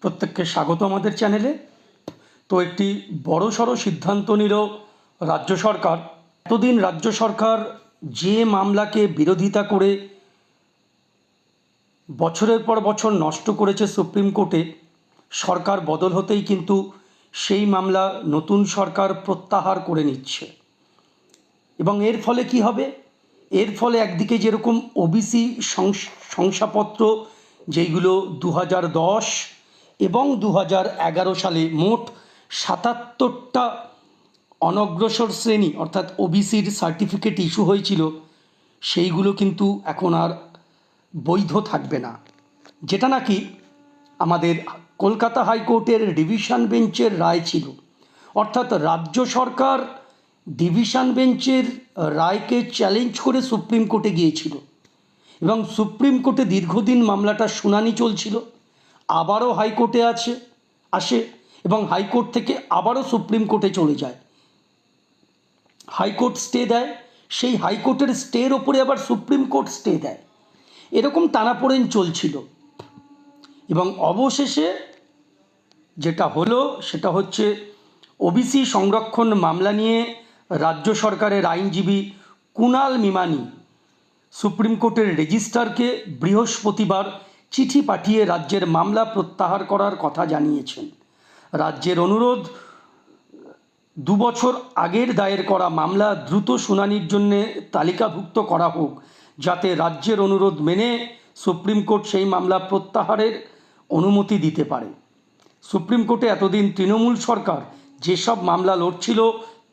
প্রত্যেককে স্বাগত আমাদের চ্যানেলে। তো একটি বড়সড় সিদ্ধান্ত নিল রাজ্য সরকার। এতদিন রাজ্য সরকার যে মামলাকে বিরোধিতা করে বছরের পর বছর নষ্ট করেছে সুপ্রিম কোর্টে, সরকার বদল হতেই কিন্তু সেই মামলা নতুন সরকার প্রত্যাহার করে নিচ্ছে। এবং এর ফলে কি হবে? এর ফলে একদিকে যেরকম ওবিসি শংসাপত্র যেইগুলো 2010 এবং 2011 সালে মোট 77টা অনগ্রসর শ্রেণী অর্থাৎ ওবিসির সার্টিফিকেট ইস্যু হয়েছিল, সেইগুলো কিন্তু এখন আর বৈধ থাকবে না, যেটা নাকি আমাদের কলকাতা হাইকোর্টের ডিভিশন বেঞ্চের রায় ছিল। অর্থাৎ রাজ্য সরকার ডিভিশন বেঞ্চের রায়কে চ্যালেঞ্জ করে সুপ্রিম কোর্টে গিয়েছিল এবং সুপ্রিম কোর্টে দীর্ঘদিন মামলাটা শুনানি চলছিল, আবারও হাইকোর্টে আসে এবং হাইকোর্ট থেকে আবারও সুপ্রিম কোর্টে চলে যায়। হাইকোর্ট স্টে দেয়, সেই হাইকোর্টের স্টের ওপরে আবার সুপ্রিম কোর্ট স্টে দেয়। এরকম টানাপোড়েন চলছিল এবং অবশেষে যেটা হলো সেটা হচ্ছে ওবিসি সংরক্ষণ মামলা নিয়ে রাজ্য সরকারের আইনজীবী কুণাল মিমানি সুপ্রিম কোর্টের রেজিস্ট্রারকে বৃহস্পতিবার চিঠি পাঠিয়ে রাজ্যের মামলা প্রত্যাহার করার কথা জানিয়েছেন। রাজ্যের অনুরোধ, 2 বছর আগের দায়ের করা মামলা দ্রুত শুনানির জন্য তালিকাভুক্ত করা হোক, যাতে রাজ্যের অনুরোধ মেনে সুপ্রিম কোর্ট সেই মামলা প্রত্যাহারের অনুমতি দিতে পারে। সুপ্রিম কোর্টে এতদিন তৃণমূল সরকার যেসব মামলা লড়ছিল,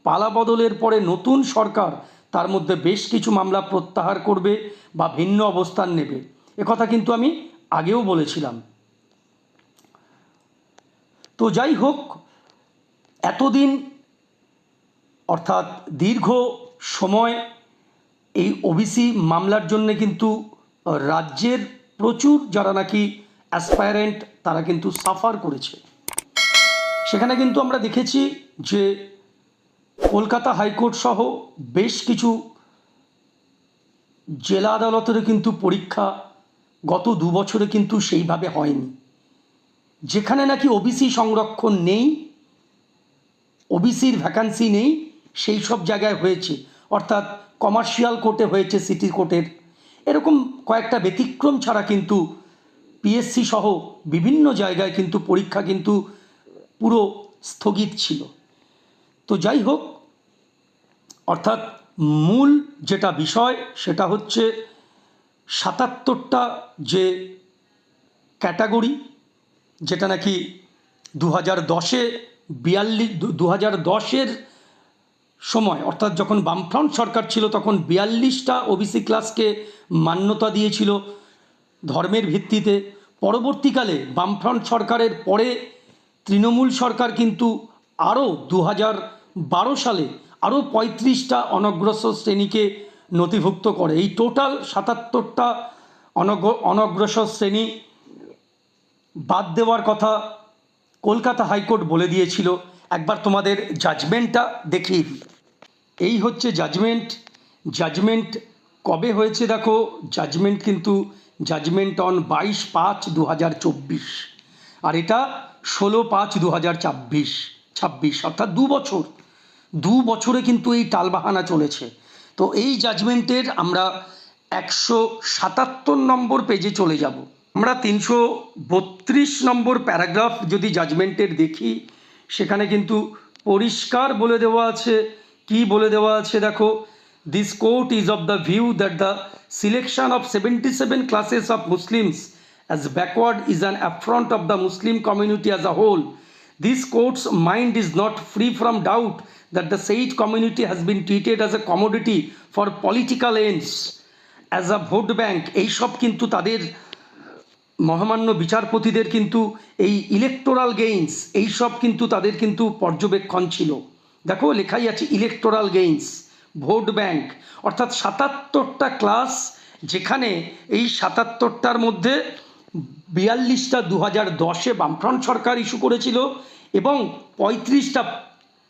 পালাবদলের পরে নতুন সরকার তার মধ্যে বেশ কিছু মামলা প্রত্যাহার করবে বা ভিন্ন অবস্থান নেবে, একথা কিন্তু আমি আগেও বলেছিলাম। তো যাই হোক, এতদিন অর্থাৎ দীর্ঘ সময় এই ওবিসি মামলার জন্য কিন্তু রাজ্যের প্রচুর যারা নাকি অ্যাসপায়ারেন্ট তারা কিন্তু সাফার করেছে। সেখানে কিন্তু আমরা দেখেছি যে কলকাতা হাইকোর্ট সহ বেশ কিছু জেলা আদালতেরও কিন্তু পরীক্ষা গত 2 বছরে কিন্তু সেইভাবে হয়নি। যেখানে নাকি ওবিসি সংরক্ষণ নেই, ওবিসির ভ্যাকান্সি নেই, সেই সব জায়গায় হয়েছে। অর্থাৎ কমার্শিয়াল কোর্টে হয়েছে, সিটি কোর্টের, এরকম কয়েকটা ব্যতিক্রম ছাড়া কিন্তু পিএসসি সহ বিভিন্ন জায়গায় কিন্তু পরীক্ষা কিন্তু পুরো স্থগিত ছিল। তো যাই হোক, অর্থাৎ মূল যেটা বিষয় সেটা হচ্ছে 77টা যে ক্যাটাগরি, যেটা নাকি 2010-এর সময় অর্থাৎ যখন বামফ্রন্ট সরকার ছিল তখন 42টা ওবিসি ক্লাসকে মান্যতা দিয়েছিল ধর্মের ভিত্তিতে। পরবর্তীকালে বামফ্রন্ট সরকারের পরে তৃণমূল সরকার কিন্তু আরও 2012 সালে আরও 35টা অনগ্রসর শ্রেণীকে নথিভুক্ত করে। এই টোটাল 77টা অনগ্রসর শ্রেণী বাদ দেওয়ার কথা কলকাতা হাইকোর্ট বলে দিয়েছিল। একবার তোমাদের জাজমেন্টটা দেখিয়ে দিই। এই হচ্ছে জাজমেন্ট কবে হয়েছে দেখো, জাজমেন্ট কিন্তু জাজমেন্ট অন 22/5/2024, আর এটা 16/5/2026, অর্থাৎ 2 বছরে কিন্তু এই টালবাহানা চলেছে। তো এই জাজমেন্টের আমরা 177 নম্বর পেজে চলে যাব। আমরা 332 নম্বর প্যারাগ্রাফ যদি জাজমেন্টের দেখি, সেখানে কিন্তু পরিষ্কার বলে দেওয়া আছে। কি বলে দেওয়া আছে দেখো, this court is of the view that the selection of 77 classes of Muslims as backward is an affront of the Muslim community as a whole. This court's mind is not free from doubt that the said community has been treated as a commodity for political ends, as a vote bank. এই সব কিন্তু তাদের মহামান্য বিচারপতিদের কিন্তু এই electoral gains, এই সব কিন্তু তাদের কিন্তু পর্যবেক্ষণ ছিল। দেখো লেখাই আছে ইলেকটোরাল গেইনস, ভোট ব্যাংক, অর্থাৎ 77টা ক্লাস, যেখানে এই 77টার মধ্যে 42টা 2010-এ বামফ্রন্ট সরকার ইস্যু করেছিল এবং 35টা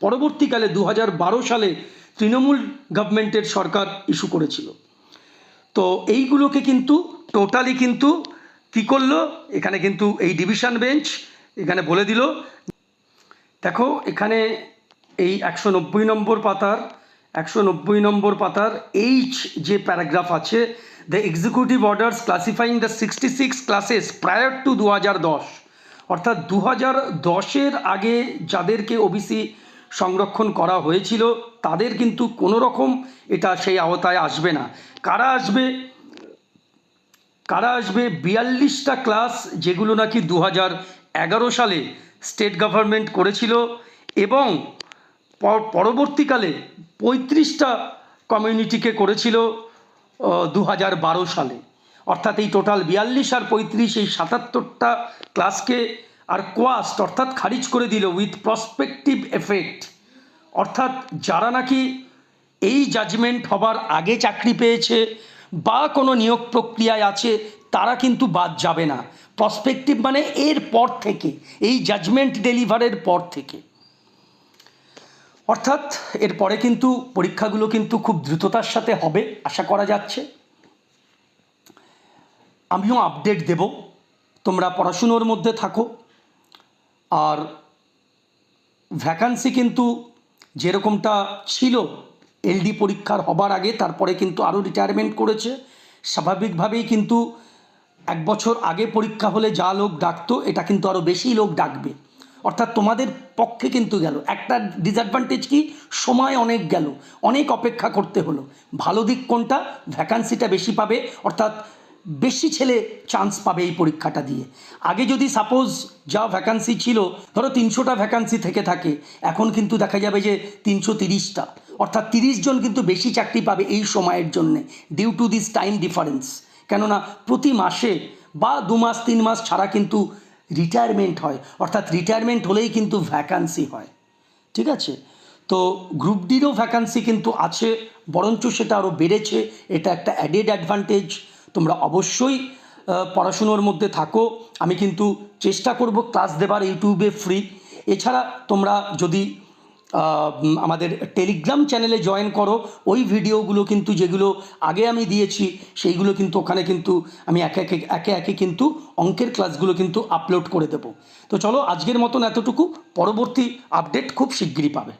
পরবর্তীকালে 2012 সালে তৃণমূল গভর্নমেন্টের সরকার ইস্যু করেছিল। তো এইগুলোকে কিন্তু টোটালি কিন্তু কী করলো, এখানে কিন্তু এই ডিভিশন বেঞ্চ এখানে বলে দিল। দেখো এখানে এই 190 নম্বর পাতার এইচ যে প্যারাগ্রাফ আছে, the executive orders ক্লাসিফাইং the 66 classes prior to 2010, অর্থাৎ 2010-এর আগে যাদেরকে ওবিসি সংরক্ষণ করা হয়েছিল তাদের কিন্তু কোনো রকম এটা সেই আওতায় আসবে না। কারা আসবে? 42টা ক্লাস যেগুলো নাকি 2011 সালে স্টেট গভর্নমেন্ট করেছিল, এবং পরবর্তীকালে 35টা কমিউনিটিকে করেছিল 2012 সালে। অর্থাৎ এই টোটাল 42 আর 35, এই 77টা ক্লাসকে আর কোয়াস্ট অর্থাৎ খারিজ করে দিল উইথ প্রসপেক্টিভ এফেক্ট। অর্থাৎ যারা নাকি এই জাজমেন্ট হবার আগে চাকরি পেয়েছে বা কোনো নিয়োগ প্রক্রিয়ায় আছে তারা কিন্তু বাদ যাবে না। প্রসপেক্টিভ মানে এর পর থেকে, এই জাজমেন্ট ডেলিভারের পর থেকে। অর্থাৎ এরপরে কিন্তু পরীক্ষাগুলো কিন্তু খুব দ্রুততার সাথে হবে আশা করা যাচ্ছে। আমিও আপডেট দেব, তোমরা পড়াশুনোর মধ্যে থাকো। আর ভ্যাকান্সি কিন্তু যেরকমটা ছিল এলডি পরীক্ষার হবার আগে, তারপরে কিন্তু আরও রিটায়ারমেন্ট করেছে। স্বাভাবিকভাবেই কিন্তু 1 বছর আগে পরীক্ষা হলে যা লোক ডাকতো এটা কিন্তু আরও বেশি লোক ডাকবে। অর্থাৎ তোমাদের পক্ষে কিন্তু গেল একটা ডিসঅ্যাডভান্টেজ, কি সময় অনেক গেল, অনেক অপেক্ষা করতে হলো। ভালো দিক কোনটা? ভ্যাকান্সিটা বেশি পাবে, অর্থাৎ বেশি ছেলে চান্স পাবে এই পরীক্ষাটা দিয়ে। আগে যদি সাপোজ যা ভ্যাকান্সি ছিল, ধরো 300টা ভ্যাকান্সি থেকে থাকে, এখন কিন্তু দেখা যাবে যে 330টা, অর্থাৎ 30 জন কিন্তু বেশি চাকরি পাবে এই সময়ের জন্যে, due to this time difference. কেননা প্রতি মাসে বা 2 মাস 3 মাস ছাড়া কিন্তু রিটায়ারমেন্ট হয়, অর্থাৎ রিটায়ারমেন্ট হলেই কিন্তু ভ্যাকান্সি হয়। ঠিক আছে, তো গ্রুপ ডিরও ভ্যাকান্সি কিন্তু আছে, বরঞ্চ সেটা আরও বেড়েছে। এটা একটা অ্যাডেড অ্যাডভান্টেজ। তোমরা অবশ্যই পড়াশুনোর মধ্যে থাকো। আমি কিন্তু চেষ্টা করব ক্লাস দেবার ইউটিউবে ফ্রি। এছাড়া তোমরা যদি আমাদের টেলিগ্রাম চ্যানেলে জয়েন করো, ওই ভিডিওগুলো কিন্তু যেগুলো আগে আমি দিয়েছি সেইগুলো কিন্তু ওখানে কিন্তু আমি একে একে কিন্তু অঙ্কের ক্লাসগুলো কিন্তু আপলোড করে দেবো। তো চলো আজকের মতন এতটুকু, পরবর্তী আপডেট খুব শিগগিরই পাবে।